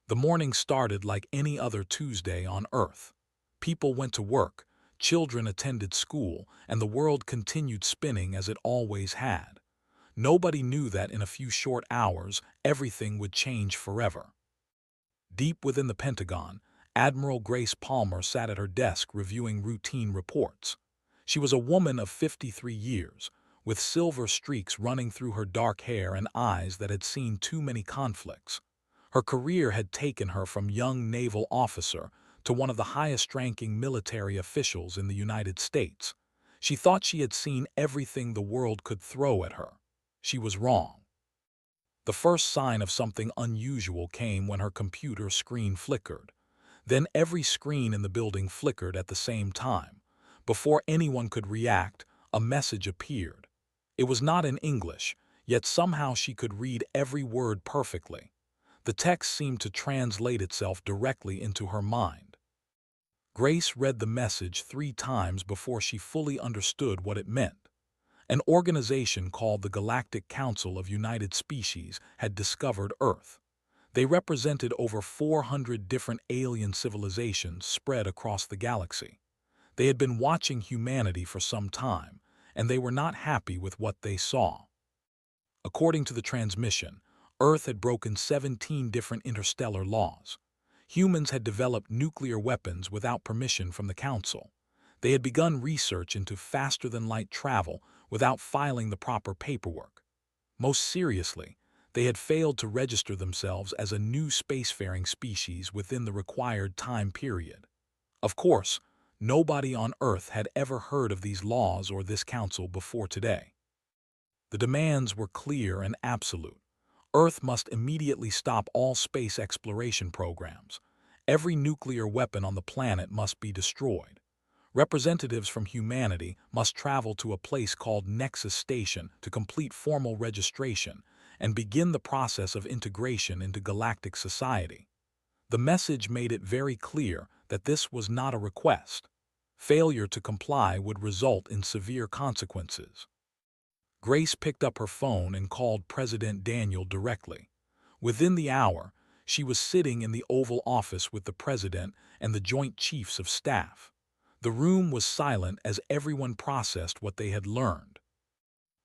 The morning started like any other Tuesday on Earth. People went to work, children attended school, and the world continued spinning as it always had. Nobody knew that in a few short hours, everything would change forever. Deep within the Pentagon, Admiral Grace Palmer sat at her desk reviewing routine reports. She was a woman of 53 years, with silver streaks running through her dark hair and eyes that had seen too many conflicts. Her career had taken her from young naval officer to one of the highest-ranking military officials in the United States. She thought she had seen everything the world could throw at her. She was wrong. The first sign of something unusual came when her computer screen flickered. Then every screen in the building flickered at the same time. Before anyone could react, a message appeared. It was not in English, yet somehow she could read every word perfectly. The text seemed to translate itself directly into her mind. Grace read the message 3 times before she fully understood what it meant. An organization called the Galactic Council of United Species had discovered Earth. They represented over 400 different alien civilizations spread across the galaxy. They had been watching humanity for some time, and they were not happy with what they saw. According to the transmission, Earth had broken 17 different interstellar laws. Humans had developed nuclear weapons without permission from the Council. They had begun research into faster-than-light travel without filing the proper paperwork. Most seriously, they had failed to register themselves as a new spacefaring species within the required time period. Of course, nobody on Earth had ever heard of these laws or this council before today. The demands were clear and absolute. Earth must immediately stop all space exploration programs. Every nuclear weapon on the planet must be destroyed. Representatives from humanity must travel to a place called Nexus Station to complete formal registration and begin the process of integration into galactic society. The message made it very clear that this was not a request. Failure to comply would result in severe consequences. Grace picked up her phone and called President Daniel directly. Within the hour, she was sitting in the Oval Office with the President and the Joint Chiefs of Staff. The room was silent as everyone processed what they had learned.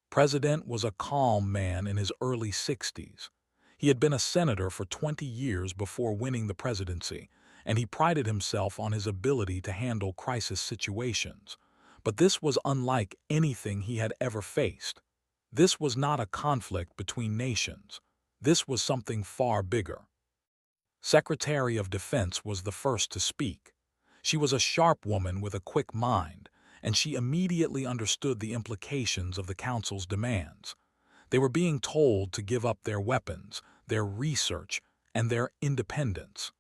President was a calm man in his early 60s. He had been a senator for 20 years before winning the presidency, and he prided himself on his ability to handle crisis situations. But this was unlike anything he had ever faced. This was not a conflict between nations. This was something far bigger. Secretary of Defense was the first to speak. She was a sharp woman with a quick mind, and she immediately understood the implications of the Council's demands. They were being told to give up their weapons, their research, and their independence.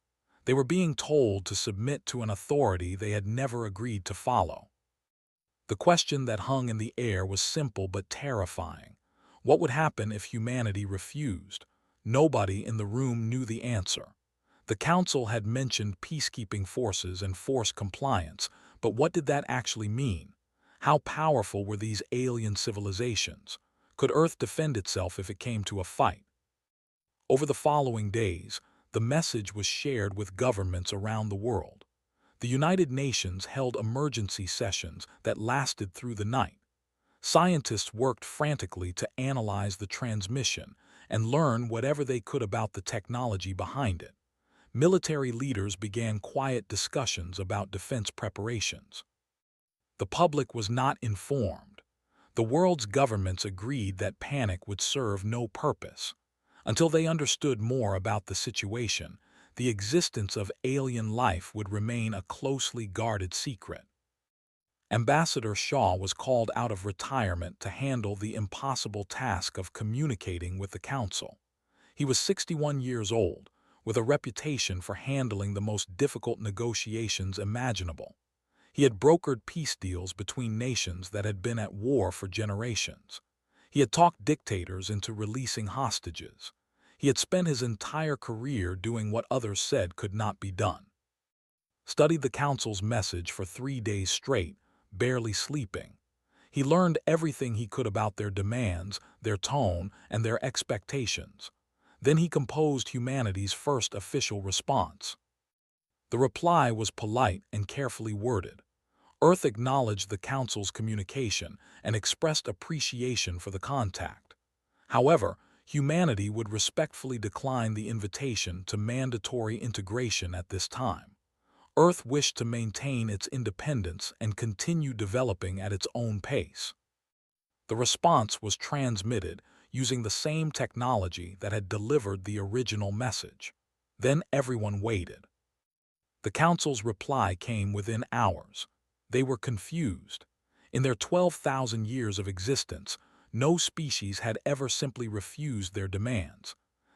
They were being told to submit to an authority they had never agreed to follow. The question that hung in the air was simple but terrifying. What would happen if humanity refused? Nobody in the room knew the answer. The Council had mentioned peacekeeping forces and force compliance, but what did that actually mean? How powerful were these alien civilizations? Could Earth defend itself if it came to a fight? Over the following days, the message was shared with governments around the world. The United Nations held emergency sessions that lasted through the night. Scientists worked frantically to analyze the transmission and learn whatever they could about the technology behind it. Military leaders began quiet discussions about defense preparations. The public was not informed. The world's governments agreed that panic would serve no purpose. Until they understood more about the situation, the existence of alien life would remain a closely guarded secret. Ambassador Shaw was called out of retirement to handle the impossible task of communicating with the Council. He was 61 years old, with a reputation for handling the most difficult negotiations imaginable. He had brokered peace deals between nations that had been at war for generations. He had talked dictators into releasing hostages. He had spent his entire career doing what others said could not be done. Studied the Council's message for 3 days straight, barely sleeping. He learned everything he could about their demands, their tone, and their expectations. Then he composed humanity's first official response. The reply was polite and carefully worded. Earth acknowledged the Council's communication and expressed appreciation for the contact. However, humanity would respectfully decline the invitation to mandatory integration at this time. Earth wished to maintain its independence and continue developing at its own pace. The response was transmitted using the same technology that had delivered the original message. Then everyone waited. The Council's reply came within hours. They were confused. In their 12,000 years of existence, no species had ever simply refused their demands.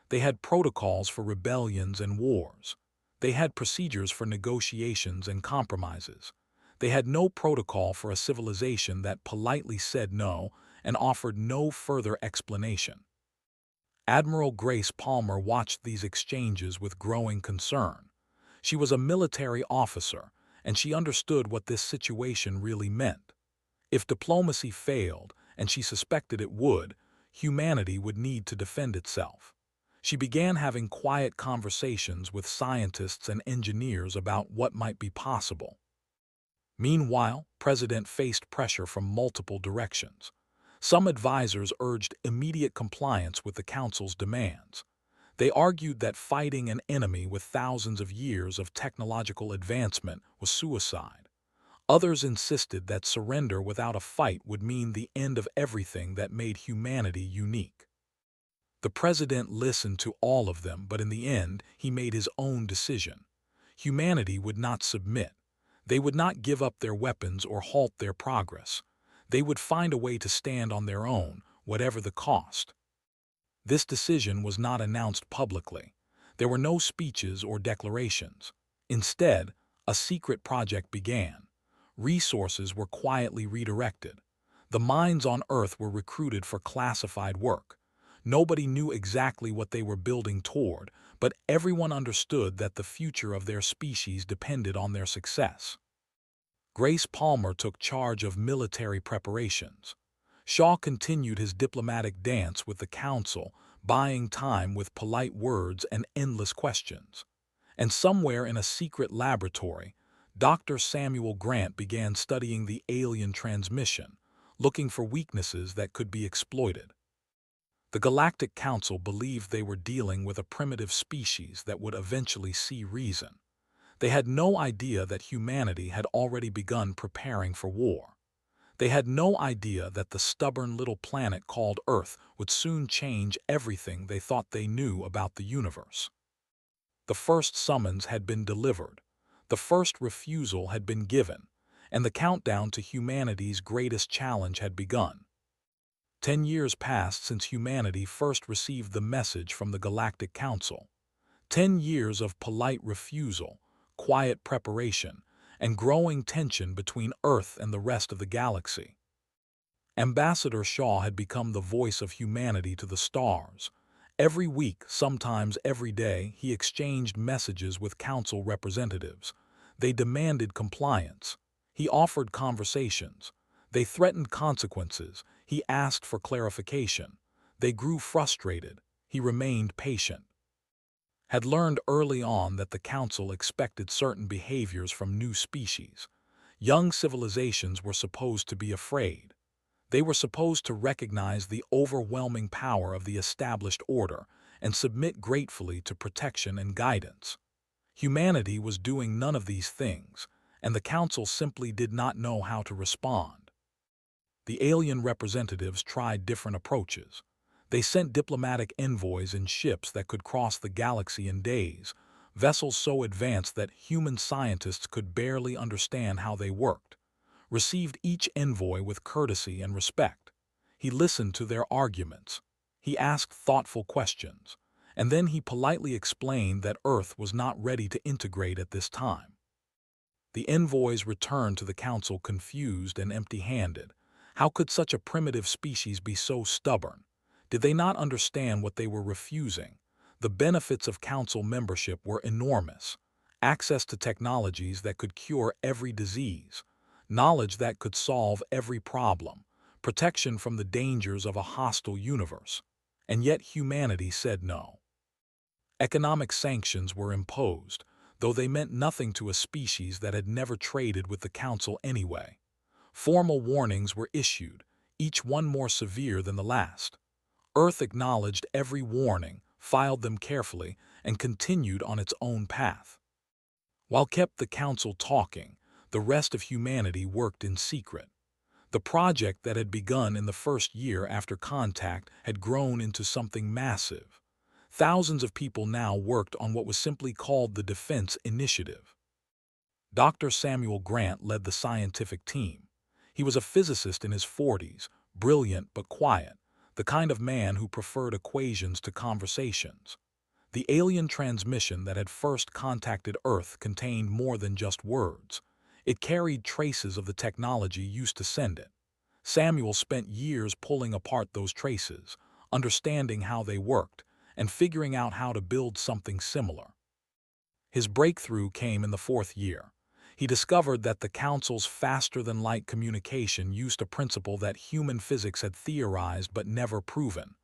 They had protocols for rebellions and wars. They had procedures for negotiations and compromises. They had no protocol for a civilization that politely said no and offered no further explanation. Admiral Grace Palmer watched these exchanges with growing concern. She was a military officer, and she understood what this situation really meant. If diplomacy failed, and she suspected it would, humanity would need to defend itself. She began having quiet conversations with scientists and engineers about what might be possible. Meanwhile, President faced pressure from multiple directions. Some advisors urged immediate compliance with the Council's demands. They argued that fighting an enemy with thousands of years of technological advancement was suicide. Others insisted that surrender without a fight would mean the end of everything that made humanity unique. The president listened to all of them, but in the end, he made his own decision. Humanity would not submit. They would not give up their weapons or halt their progress. They would find a way to stand on their own, whatever the cost. This decision was not announced publicly. There were no speeches or declarations. Instead, a secret project began. Resources were quietly redirected. The minds on Earth were recruited for classified work. Nobody knew exactly what they were building toward, but everyone understood that the future of their species depended on their success. Grace Palmer took charge of military preparations. Shaw continued his diplomatic dance with the Council, buying time with polite words and endless questions. And somewhere in a secret laboratory, Dr. Samuel Grant began studying the alien transmission, looking for weaknesses that could be exploited. The Galactic Council believed they were dealing with a primitive species that would eventually see reason. They had no idea that humanity had already begun preparing for war. They had no idea that the stubborn little planet called Earth would soon change everything they thought they knew about the universe. The first summons had been delivered. The first refusal had been given, and the countdown to humanity's greatest challenge had begun. 10 years passed since humanity first received the message from the Galactic Council. 10 years of polite refusal, quiet preparation, and growing tension between Earth and the rest of the galaxy. Ambassador Shaw had become the voice of humanity to the stars. Every week, sometimes every day, he exchanged messages with council representatives. They demanded compliance. He offered conversations. They threatened consequences. He asked for clarification. They grew frustrated. He remained patient. Had learned early on that the Council expected certain behaviors from new species. Young civilizations were supposed to be afraid. They were supposed to recognize the overwhelming power of the established order and submit gratefully to protection and guidance. Humanity was doing none of these things, and the Council simply did not know how to respond. The alien representatives tried different approaches. They sent diplomatic envoys in ships that could cross the galaxy in days, vessels so advanced that human scientists could barely understand how they worked. Received each envoy with courtesy and respect. He listened to their arguments. He asked thoughtful questions, and then he politely explained that Earth was not ready to integrate at this time. The envoys returned to the Council confused and empty-handed. How could such a primitive species be so stubborn? Did they not understand what they were refusing? The benefits of Council membership were enormous. Access to technologies that could cure every disease. Knowledge that could solve every problem. Protection from the dangers of a hostile universe. And yet humanity said no. Economic sanctions were imposed, though they meant nothing to a species that had never traded with the Council anyway. Formal warnings were issued, each one more severe than the last. Earth acknowledged every warning, filed them carefully, and continued on its own path. While kept the Council talking, the rest of humanity worked in secret. The project that had begun in the first year after contact had grown into something massive. Thousands of people now worked on what was simply called the Defense Initiative. Dr. Samuel Grant led the scientific team. He was a physicist in his 40s, brilliant but quiet, the kind of man who preferred equations to conversations. The alien transmission that had first contacted Earth contained more than just words. It carried traces of the technology used to send it. Samuel spent years pulling apart those traces, understanding how they worked, and figuring out how to build something similar. His breakthrough came in the fourth year. He discovered that the Council's faster-than-light communication used a principle that human physics had theorized but never proven.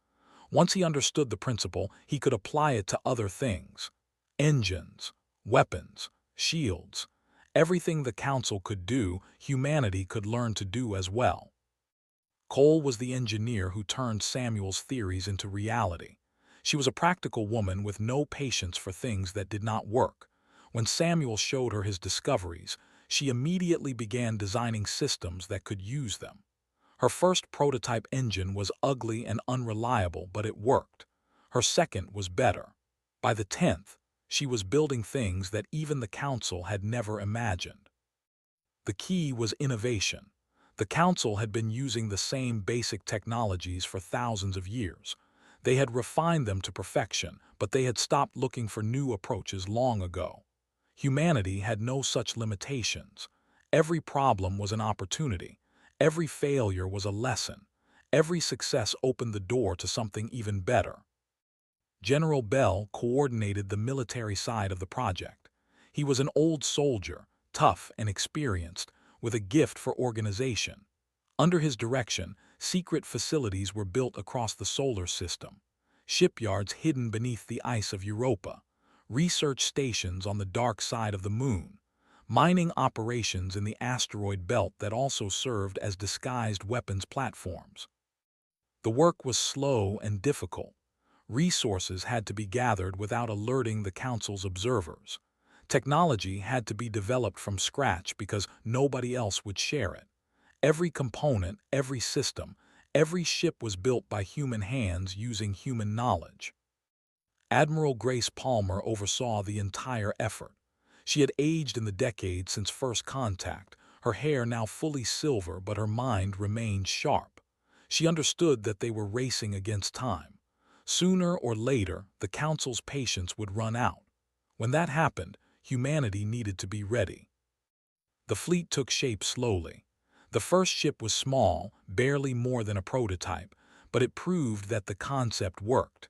Once he understood the principle, he could apply it to other things. Engines, weapons, shields. Everything the Council could do, humanity could learn to do as well. Cole was the engineer who turned Samuel's theories into reality. She was a practical woman with no patience for things that did not work. When Samuel showed her his discoveries, she immediately began designing systems that could use them. Her first prototype engine was ugly and unreliable, but it worked. Her second was better. By the 10th, she was building things that even the Council had never imagined. The key was innovation. The Council had been using the same basic technologies for thousands of years. They had refined them to perfection, but they had stopped looking for new approaches long ago. Humanity had no such limitations. Every problem was an opportunity. Every failure was a lesson. Every success opened the door to something even better. General Bell coordinated the military side of the project. He was an old soldier, tough and experienced, with a gift for organization. Under his direction, secret facilities were built across the solar system. Shipyards hidden beneath the ice of Europa. Research stations on the dark side of the moon. Mining operations in the asteroid belt that also served as disguised weapons platforms. The work was slow and difficult. Resources had to be gathered without alerting the Council's observers. Technology had to be developed from scratch because nobody else would share it. Every component, every system, every ship was built by human hands using human knowledge. Admiral Grace Palmer oversaw the entire effort. She had aged in the decades since first contact, her hair now fully silver, but her mind remained sharp. She understood that they were racing against time. Sooner or later, the Council's patience would run out. When that happened, humanity needed to be ready. The fleet took shape slowly. The first ship was small, barely more than a prototype, but it proved that the concept worked.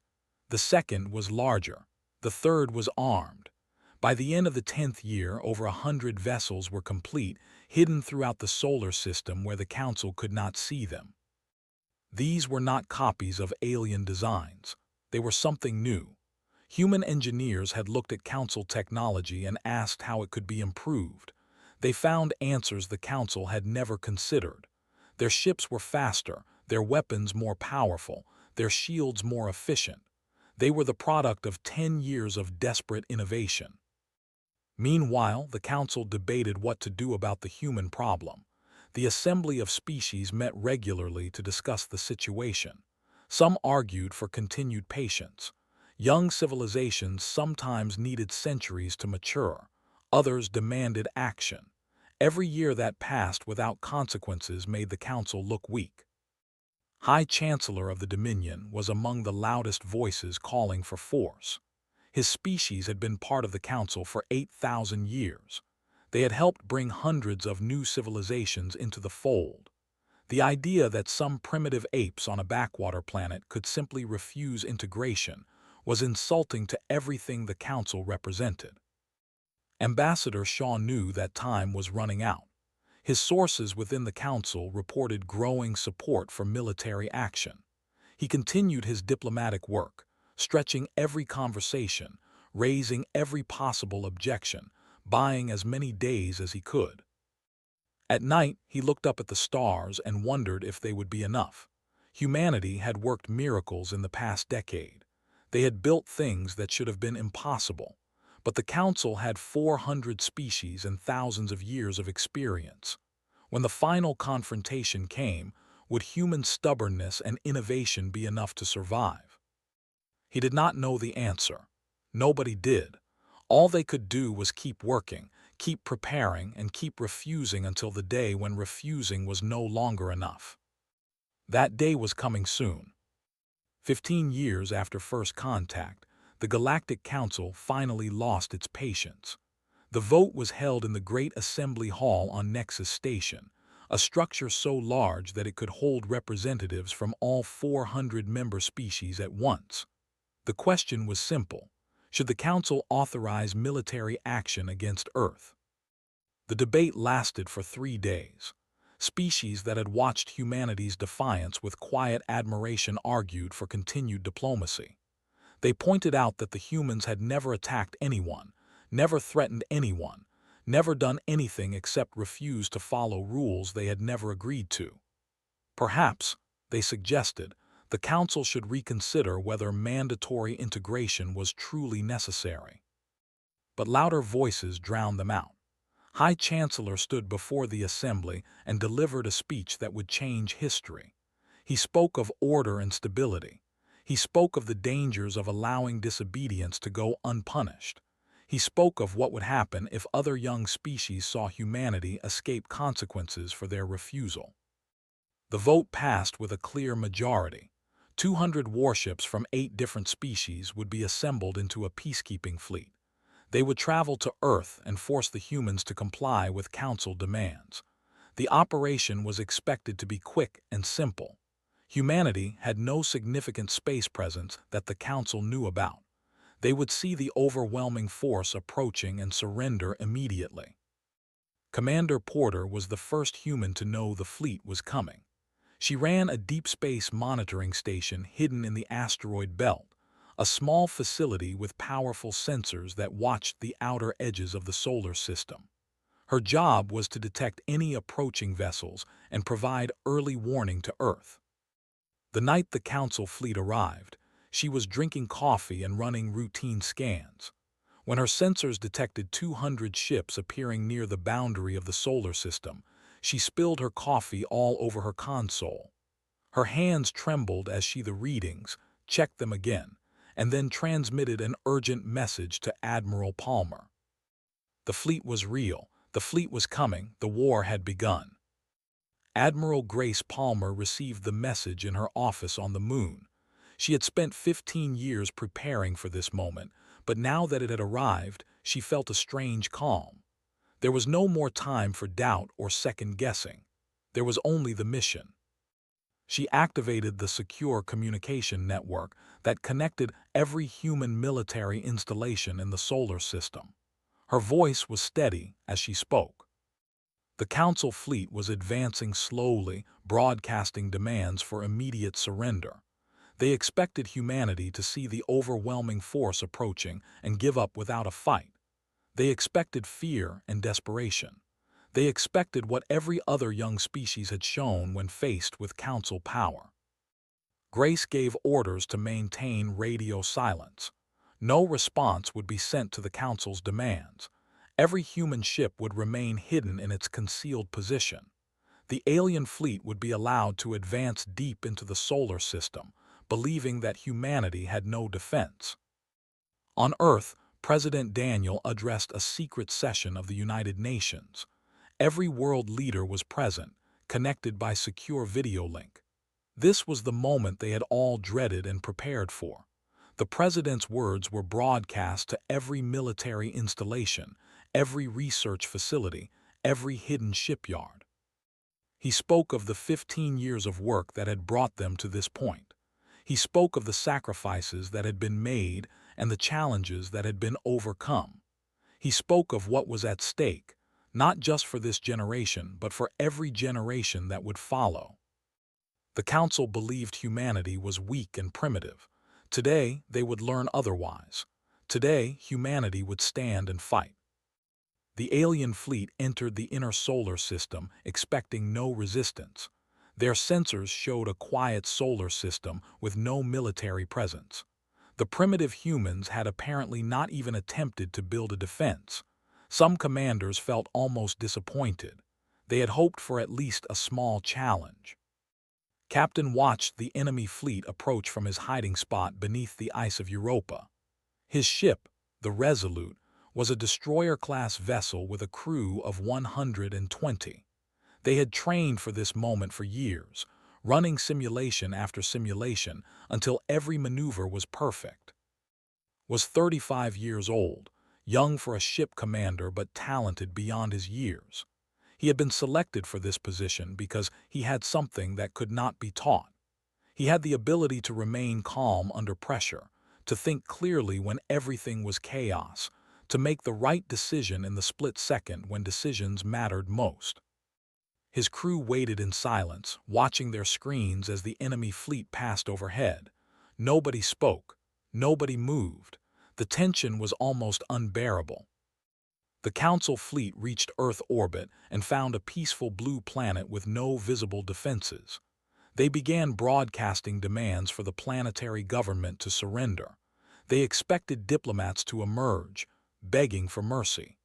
The second was larger. The third was armed. By the end of the 10th year, over 100 vessels were complete, hidden throughout the solar system where the Council could not see them. These were not copies of alien designs. They were something new. Human engineers had looked at Council technology and asked how it could be improved. They found answers the Council had never considered. Their ships were faster, their weapons more powerful, their shields more efficient. They were the product of 10 years of desperate innovation. Meanwhile, the Council debated what to do about the human problem. The Assembly of Species met regularly to discuss the situation. Some argued for continued patience. Young civilizations sometimes needed centuries to mature. Others demanded action. Every year that passed without consequences made the Council look weak. High Chancellor of the Dominion was among the loudest voices calling for force. His species had been part of the Council for 8,000 years. They had helped bring hundreds of new civilizations into the fold. The idea that some primitive apes on a backwater planet could simply refuse integration was insulting to everything the Council represented. Ambassador Shaw knew that time was running out. His sources within the Council reported growing support for military action. He continued his diplomatic work, stretching every conversation, raising every possible objection, buying as many days as he could. At night, he looked up at the stars and wondered if they would be enough. Humanity had worked miracles in the past decade. They had built things that should have been impossible. But the Council had 400 species and thousands of years of experience. When the final confrontation came, would human stubbornness and innovation be enough to survive? He did not know the answer. Nobody did. All they could do was keep working, keep preparing, and keep refusing until the day when refusing was no longer enough. That day was coming soon. 15 years after first contact, the Galactic Council finally lost its patience. The vote was held in the Great Assembly Hall on Nexus Station, a structure so large that it could hold representatives from all 400 member species at once. The question was simple: should the Council authorize military action against Earth? The debate lasted for 3 days. Species that had watched humanity's defiance with quiet admiration argued for continued diplomacy. They pointed out that the humans had never attacked anyone, never threatened anyone, never done anything except refuse to follow rules they had never agreed to. Perhaps, they suggested, the Council should reconsider whether mandatory integration was truly necessary. But louder voices drowned them out. High Chancellor stood before the Assembly and delivered a speech that would change history. He spoke of order and stability. He spoke of the dangers of allowing disobedience to go unpunished. He spoke of what would happen if other young species saw humanity escape consequences for their refusal. The vote passed with a clear majority. 200 warships from 8 different species would be assembled into a peacekeeping fleet. They would travel to Earth and force the humans to comply with Council demands. The operation was expected to be quick and simple. Humanity had no significant space presence that the Council knew about. They would see the overwhelming force approaching and surrender immediately. Commander Porter was the first human to know the fleet was coming. She ran a deep space monitoring station hidden in the asteroid belt, a small facility with powerful sensors that watched the outer edges of the solar system. Her job was to detect any approaching vessels and provide early warning to Earth. The night the Council fleet arrived, she was drinking coffee and running routine scans. When her sensors detected 200 ships appearing near the boundary of the solar system, she spilled her coffee all over her console. Her hands trembled as she the readings, checked them again, and then transmitted an urgent message to Admiral Palmer. The fleet was real, the fleet was coming, the war had begun. Admiral Grace Palmer received the message in her office on the moon. She had spent 15 years preparing for this moment, but now that it had arrived, she felt a strange calm. There was no more time for doubt or second-guessing. There was only the mission. She activated the secure communication network that connected every human military installation in the solar system. Her voice was steady as she spoke. The Council fleet was advancing slowly, broadcasting demands for immediate surrender. They expected humanity to see the overwhelming force approaching and give up without a fight. They expected fear and desperation. They expected what every other young species had shown when faced with Council power. Grace gave orders to maintain radio silence. No response would be sent to the Council's demands. Every human ship would remain hidden in its concealed position. The alien fleet would be allowed to advance deep into the solar system, believing that humanity had no defense. On Earth, President Daniel addressed a secret session of the United Nations. Every world leader was present, connected by secure video link. This was the moment they had all dreaded and prepared for. The president's words were broadcast to every military installation, every research facility, every hidden shipyard. He spoke of the 15 years of work that had brought them to this point. He spoke of the sacrifices that had been made and the challenges that had been overcome. He spoke of what was at stake, not just for this generation, but for every generation that would follow. The Council believed humanity was weak and primitive, Today, they would learn otherwise. Today, humanity would stand and fight. The alien fleet entered the inner solar system, expecting no resistance. Their sensors showed a quiet solar system with no military presence. The primitive humans had apparently not even attempted to build a defense. Some commanders felt almost disappointed. They had hoped for at least a small challenge. Captain watched the enemy fleet approach from his hiding spot beneath the ice of Europa. His ship, the Resolute, was a destroyer-class vessel with a crew of 120. They had trained for this moment for years, running simulation after simulation until every maneuver was perfect. Was 35 years old, young for a ship commander but talented beyond his years. He had been selected for this position because he had something that could not be taught. He had the ability to remain calm under pressure, to think clearly when everything was chaos, to make the right decision in the split second when decisions mattered most. His crew waited in silence, watching their screens as the enemy fleet passed overhead. Nobody spoke. Nobody moved. The tension was almost unbearable. The Council fleet reached Earth orbit and found a peaceful blue planet with no visible defenses. They began broadcasting demands for the planetary government to surrender. They expected diplomats to emerge, begging for mercy.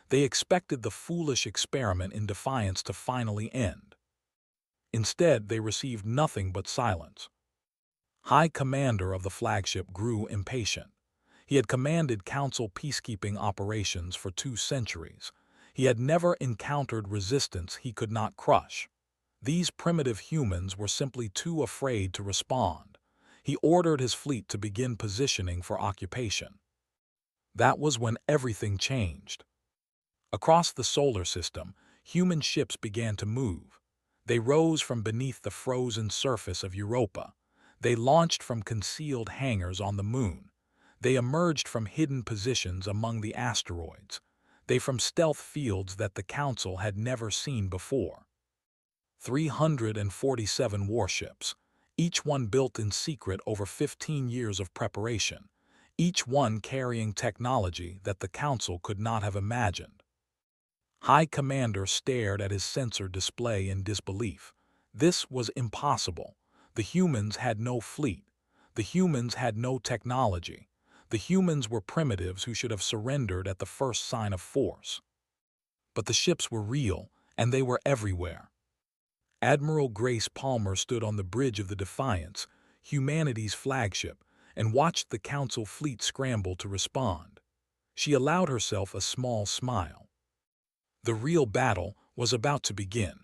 They expected the foolish experiment in defiance to finally end. Instead, they received nothing but silence. High Commander of the flagship grew impatient. He had commanded Council peacekeeping operations for 2 centuries. He had never encountered resistance he could not crush. These primitive humans were simply too afraid to respond. He ordered his fleet to begin positioning for occupation. That was when everything changed. Across the solar system, human ships began to move. They rose from beneath the frozen surface of Europa. They launched from concealed hangars on the moon. They emerged from hidden positions among the asteroids. They from stealth fields that the Council had never seen before. 347 warships, each one built in secret over 15 years of preparation, each one carrying technology that the Council could not have imagined. High Commander stared at his sensor display in disbelief. This was impossible. The humans had no fleet. The humans had no technology. The humans were primitives who should have surrendered at the first sign of force. But the ships were real, and they were everywhere. Admiral Grace Palmer stood on the bridge of the Defiance, humanity's flagship, and watched the Council fleet scramble to respond. She allowed herself a small smile. The real battle was about to begin.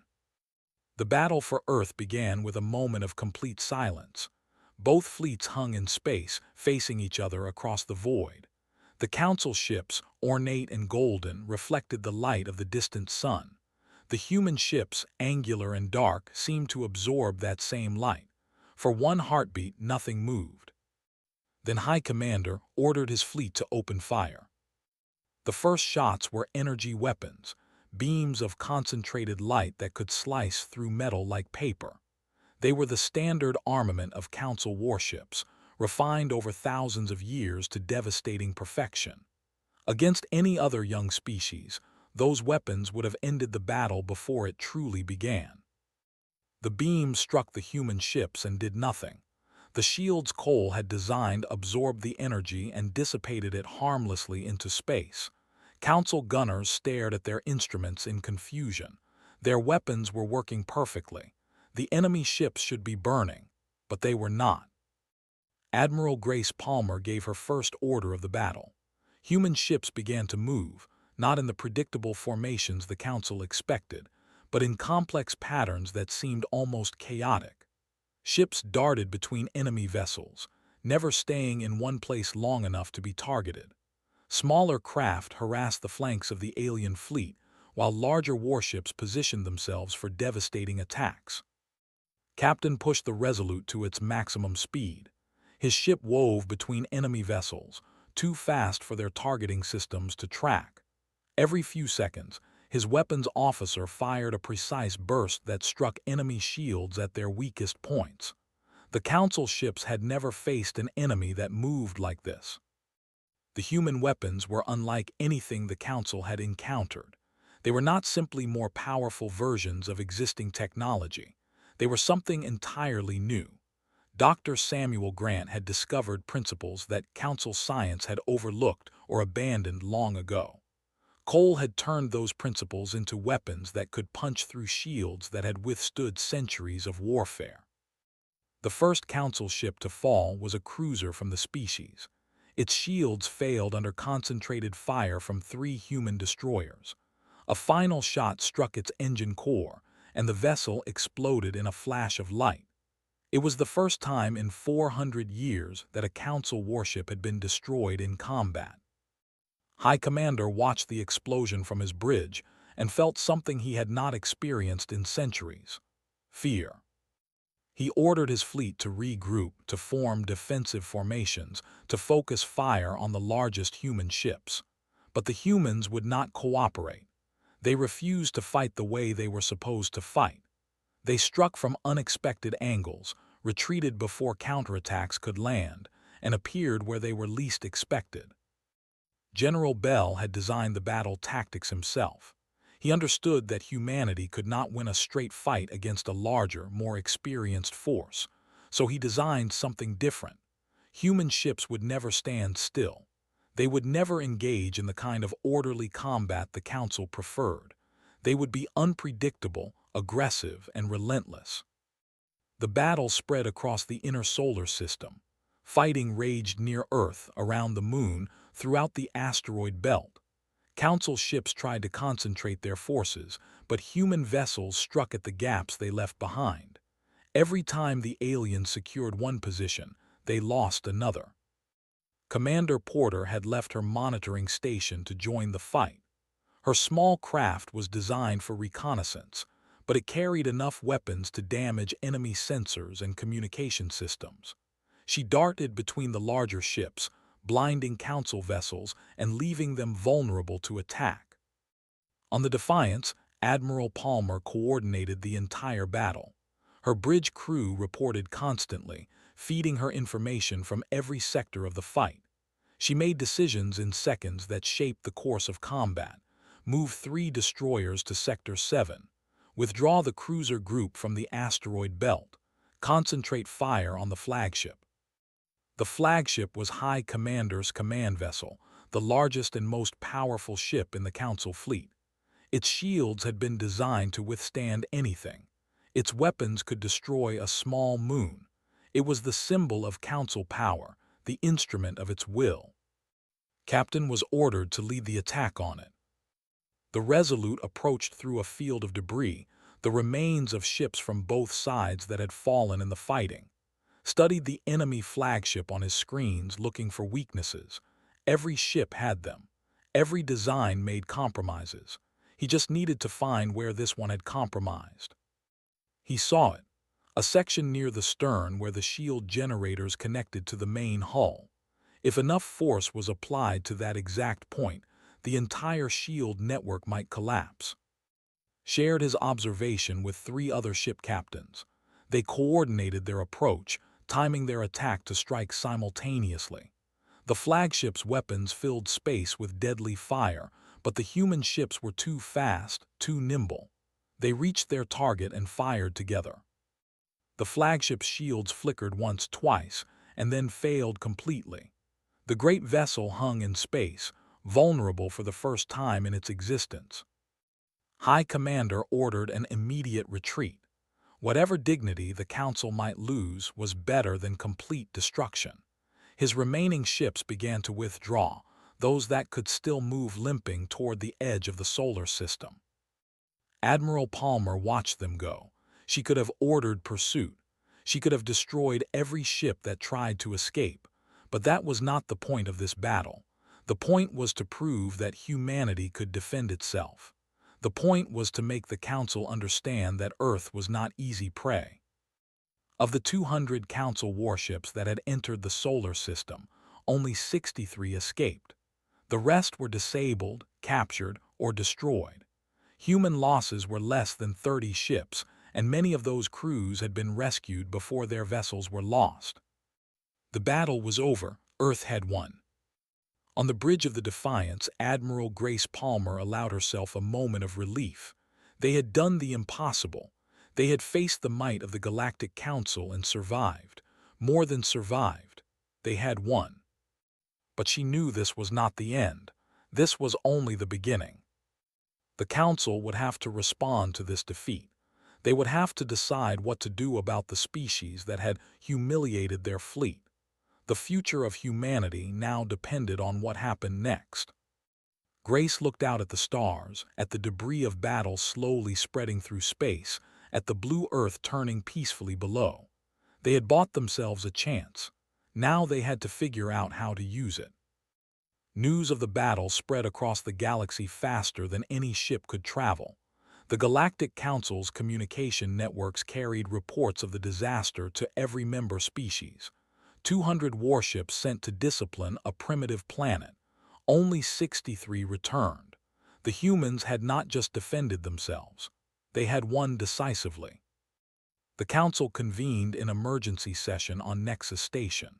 The battle for Earth began with a moment of complete silence. Both fleets hung in space, facing each other across the void. The Council ships, ornate and golden, reflected the light of the distant sun. The human ships, angular and dark, seemed to absorb that same light. For one heartbeat, nothing moved. Then High Commander ordered his fleet to open fire. The first shots were energy weapons, beams of concentrated light that could slice through metal like paper. They were the standard armament of Council warships, refined over thousands of years to devastating perfection. Against any other young species, those weapons would have ended the battle before it truly began. The beams struck the human ships and did nothing. The shields Cole had designed absorbed the energy and dissipated it harmlessly into space. Council gunners stared at their instruments in confusion. Their weapons were working perfectly. The enemy ships should be burning, but they were not. Admiral Grace Palmer gave her first order of the battle. Human ships began to move, not in the predictable formations the Council expected, but in complex patterns that seemed almost chaotic. Ships darted between enemy vessels, never staying in one place long enough to be targeted. Smaller craft harassed the flanks of the alien fleet, while larger warships positioned themselves for devastating attacks. Captain pushed the Resolute to its maximum speed. His ship wove between enemy vessels, too fast for their targeting systems to track. Every few seconds, his weapons officer fired a precise burst that struck enemy shields at their weakest points. The Council ships had never faced an enemy that moved like this. The human weapons were unlike anything the Council had encountered. They were not simply more powerful versions of existing technology. They were something entirely new. Dr. Samuel Grant had discovered principles that Council science had overlooked or abandoned long ago. Cole had turned those principles into weapons that could punch through shields that had withstood centuries of warfare. The first Council ship to fall was a cruiser from the species. Its shields failed under concentrated fire from 3 human destroyers. A final shot struck its engine core, and the vessel exploded in a flash of light. It was the first time in 400 years that a Council warship had been destroyed in combat. High Commander watched the explosion from his bridge and felt something he had not experienced in centuries: fear. He ordered his fleet to regroup, to form defensive formations, to focus fire on the largest human ships. But the humans would not cooperate. They refused to fight the way they were supposed to fight. They struck from unexpected angles, retreated before counterattacks could land, and appeared where they were least expected. General Bell had designed the battle tactics himself. He understood that humanity could not win a straight fight against a larger, more experienced force, so he designed something different. Human ships would never stand still. They would never engage in the kind of orderly combat the Council preferred. They would be unpredictable, aggressive, and relentless. The battle spread across the inner solar system. Fighting raged near Earth, around the Moon, throughout the asteroid belt. Council ships tried to concentrate their forces, but human vessels struck at the gaps they left behind. Every time the aliens secured one position, they lost another. Commander Porter had left her monitoring station to join the fight. Her small craft was designed for reconnaissance, but it carried enough weapons to damage enemy sensors and communication systems. She darted between the larger ships, blinding Council vessels and leaving them vulnerable to attack. On the Defiance, Admiral Palmer coordinated the entire battle. Her bridge crew reported constantly, feeding her information from every sector of the fight. She made decisions in seconds that shaped the course of combat. Move 3 destroyers to Sector 7. Withdraw the cruiser group from the asteroid belt. Concentrate fire on the flagship. The flagship was High Commander's command vessel, the largest and most powerful ship in the Council fleet. Its shields had been designed to withstand anything. Its weapons could destroy a small moon. It was the symbol of Council power, the instrument of its will. Captain was ordered to lead the attack on it. The Resolute approached through a field of debris, the remains of ships from both sides that had fallen in the fighting. Studied the enemy flagship on his screens, looking for weaknesses. Every ship had them. Every design made compromises. He just needed to find where this one had compromised. He saw it, a section near the stern where the shield generators connected to the main hull. If enough force was applied to that exact point, the entire shield network might collapse. Shared his observation with 3 other ship captains. They coordinated their approach, timing their attack to strike simultaneously. The flagship's weapons filled space with deadly fire, but the human ships were too fast, too nimble. They reached their target and fired together. The flagship's shields flickered once, twice, and then failed completely. The great vessel hung in space, vulnerable for the first time in its existence. High Commander ordered an immediate retreat. Whatever dignity the Council might lose was better than complete destruction. His remaining ships began to withdraw, those that could still move limping toward the edge of the solar system. Admiral Palmer watched them go. She could have ordered pursuit. She could have destroyed every ship that tried to escape. But that was not the point of this battle. The point was to prove that humanity could defend itself. The point was to make the Council understand that Earth was not easy prey. Of the 200 Council warships that had entered the solar system, only 63 escaped. The rest were disabled, captured, or destroyed. Human losses were less than 30 ships, and many of those crews had been rescued before their vessels were lost. The battle was over. Earth had won. On the bridge of the Defiance, Admiral Grace Palmer allowed herself a moment of relief. They had done the impossible. They had faced the might of the Galactic Council and survived. More than survived. They had won. But she knew this was not the end. This was only the beginning. The Council would have to respond to this defeat. They would have to decide what to do about the species that had humiliated their fleet. The future of humanity now depended on what happened next. Grace looked out at the stars, at the debris of battle slowly spreading through space, at the blue Earth turning peacefully below. They had bought themselves a chance. Now they had to figure out how to use it. News of the battle spread across the galaxy faster than any ship could travel. The Galactic Council's communication networks carried reports of the disaster to every member species. 200 warships sent to discipline a primitive planet. Only 63 returned. The humans had not just defended themselves. They had won decisively. The Council convened an emergency session on Nexus Station.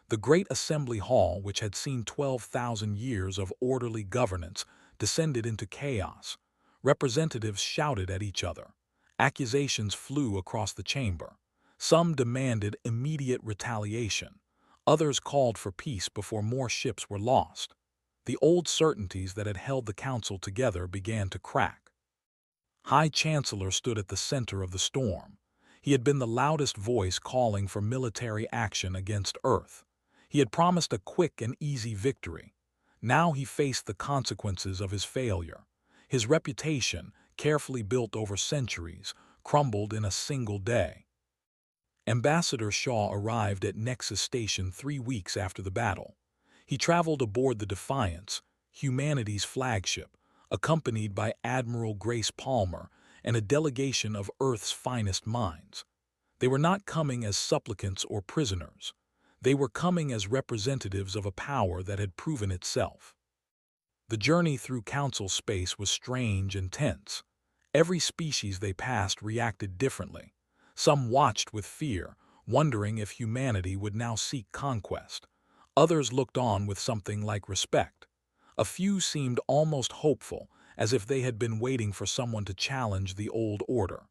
The great assembly hall, which had seen 12,000 years of orderly governance, descended into chaos. Representatives shouted at each other. Accusations flew across the chamber. Some demanded immediate retaliation. Others called for peace before more ships were lost. The old certainties that had held the Council together began to crack. High Chancellor stood at the center of the storm. He had been the loudest voice calling for military action against Earth. He had promised a quick and easy victory. Now he faced the consequences of his failure. His reputation, carefully built over centuries, crumbled in a single day. Ambassador Shaw arrived at Nexus Station 3 weeks after the battle. He traveled aboard the Defiance, humanity's flagship, accompanied by Admiral Grace Palmer and a delegation of Earth's finest minds. They were not coming as supplicants or prisoners. They were coming as representatives of a power that had proven itself. The journey through Council space was strange and tense. Every species they passed reacted differently. Some watched with fear, wondering if humanity would now seek conquest. Others looked on with something like respect. A few seemed almost hopeful, as if they had been waiting for someone to challenge the old order.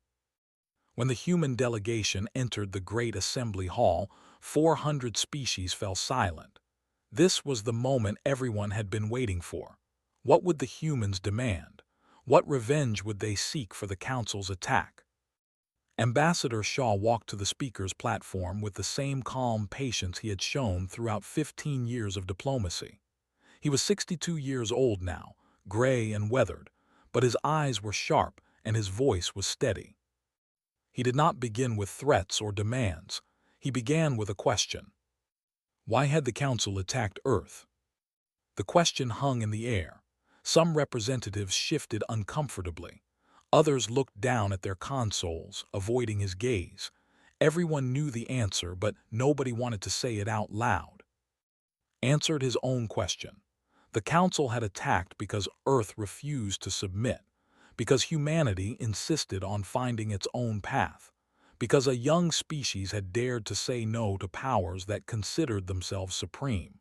When the human delegation entered the great assembly hall, 400 species fell silent. This was the moment everyone had been waiting for. What would the humans demand? What revenge would they seek for the Council's attack? Ambassador Shaw walked to the speaker's platform with the same calm patience he had shown throughout 15 years of diplomacy. He was 62 years old now, gray and weathered, but his eyes were sharp and his voice was steady. He did not begin with threats or demands. He began with a question. Why had the Council attacked Earth? The question hung in the air. Some representatives shifted uncomfortably. Others looked down at their consoles, avoiding his gaze. Everyone knew the answer, but nobody wanted to say it out loud. Answered his own question. The Council had attacked because Earth refused to submit, because humanity insisted on finding its own path, because a young species had dared to say no to powers that considered themselves supreme.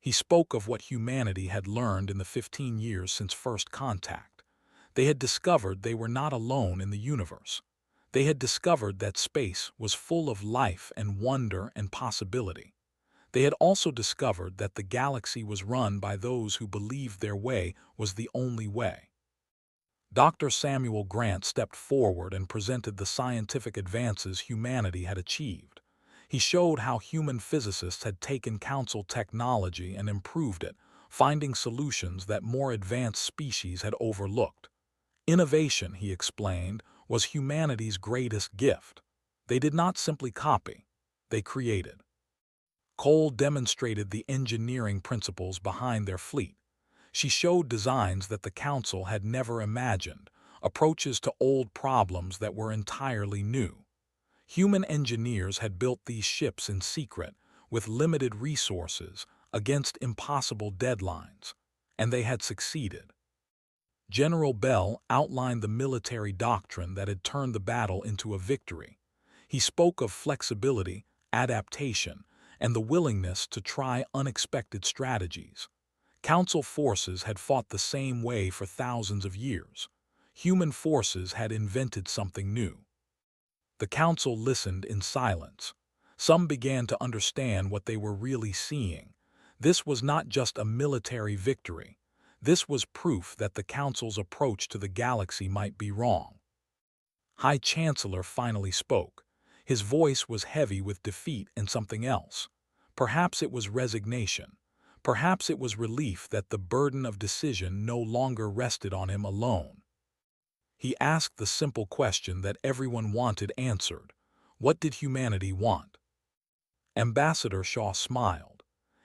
He spoke of what humanity had learned in the 15 years since first contact. They had discovered they were not alone in the universe. They had discovered that space was full of life and wonder and possibility. They had also discovered that the galaxy was run by those who believed their way was the only way. Dr. Samuel Grant stepped forward and presented the scientific advances humanity had achieved. He showed how human physicists had taken Council technology and improved it, finding solutions that more advanced species had overlooked. Innovation, he explained, was humanity's greatest gift. They did not simply copy, they created. Cole demonstrated the engineering principles behind their fleet. She showed designs that the Council had never imagined, approaches to old problems that were entirely new. Human engineers had built these ships in secret, with limited resources, against impossible deadlines, and they had succeeded. General Bell outlined the military doctrine that had turned the battle into a victory. He spoke of flexibility, adaptation, and the willingness to try unexpected strategies. Council forces had fought the same way for thousands of years. Human forces had invented something new. The council listened in silence. Some began to understand what they were really seeing. This was not just a military victory. This was proof that the council's approach to the galaxy might be wrong. High Chancellor finally spoke. His voice was heavy with defeat and something else. Perhaps it was resignation. Perhaps it was relief that the burden of decision no longer rested on him alone. He asked the simple question that everyone wanted answered. What did humanity want? Ambassador Shaw smiled.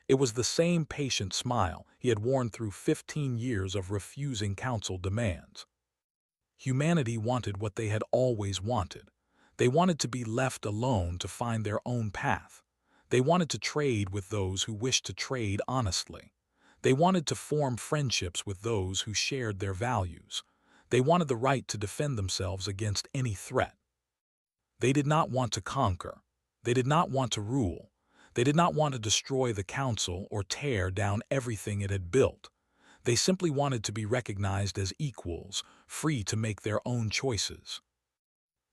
It was the same patient smile he had worn through 15 years of refusing council demands. Humanity wanted what they had always wanted. They wanted to be left alone to find their own path. They wanted to trade with those who wished to trade honestly. They wanted to form friendships with those who shared their values. They wanted the right to defend themselves against any threat. They did not want to conquer. They did not want to rule. They did not want to destroy the council or tear down everything it had built. They simply wanted to be recognized as equals, free to make their own choices.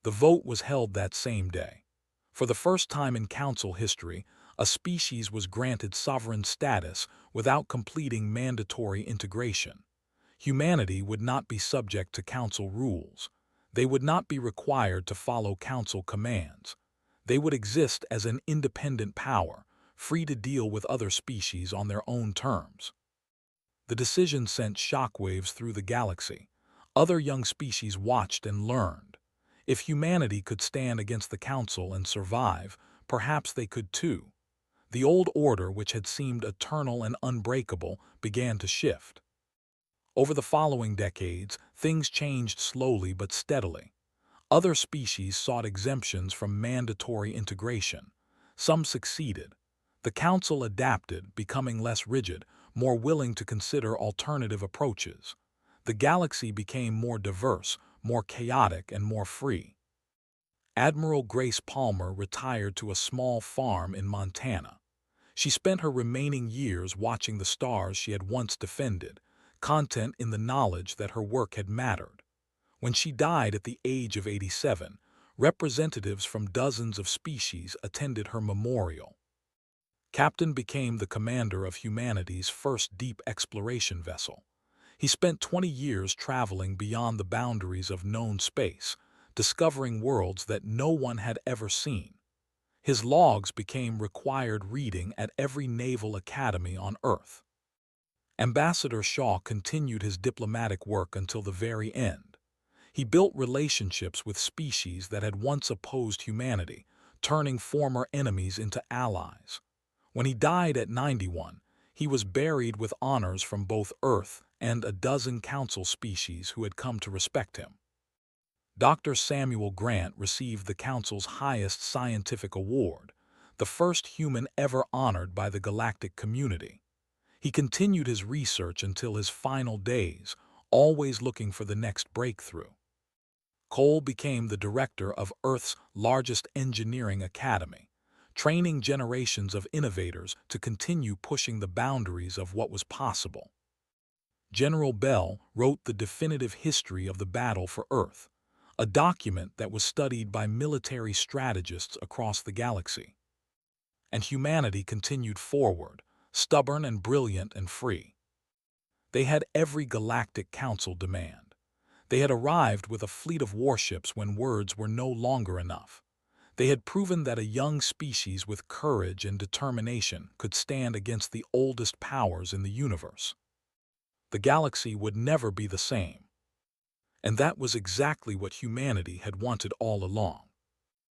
The vote was held that same day. For the first time in council history, a species was granted sovereign status without completing mandatory integration. Humanity would not be subject to council rules. They would not be required to follow council commands. They would exist as an independent power, free to deal with other species on their own terms. The decision sent shockwaves through the galaxy. Other young species watched and learned. If humanity could stand against the council and survive, perhaps they could too. The old order, which had seemed eternal and unbreakable, began to shift. Over the following decades, things changed slowly but steadily. Other species sought exemptions from mandatory integration. Some succeeded. The council adapted, becoming less rigid, more willing to consider alternative approaches. The galaxy became more diverse, more chaotic, and more free. Admiral Grace Palmer retired to a small farm in Montana. She spent her remaining years watching the stars she had once defended, content in the knowledge that her work had mattered. When she died at the age of 87, representatives from dozens of species attended her memorial. Captain became the commander of humanity's first deep exploration vessel. He spent 20 years traveling beyond the boundaries of known space, discovering worlds that no one had ever seen. His logs became required reading at every naval academy on Earth. Ambassador Shaw continued his diplomatic work until the very end. He built relationships with species that had once opposed humanity, turning former enemies into allies. When he died at 91, he was buried with honors from both Earth and a dozen council species who had come to respect him. Dr. Samuel Grant received the council's highest scientific award, the first human ever honored by the galactic community. He continued his research until his final days, always looking for the next breakthrough. Cole became the director of Earth's largest engineering academy, training generations of innovators to continue pushing the boundaries of what was possible. General Bell wrote the definitive history of the battle for Earth, a document that was studied by military strategists across the galaxy. And humanity continued forward, stubborn and brilliant and free. They had every galactic council demand. They had arrived with a fleet of warships when words were no longer enough. They had proven that a young species with courage and determination could stand against the oldest powers in the universe. The galaxy would never be the same. And that was exactly what humanity had wanted all along.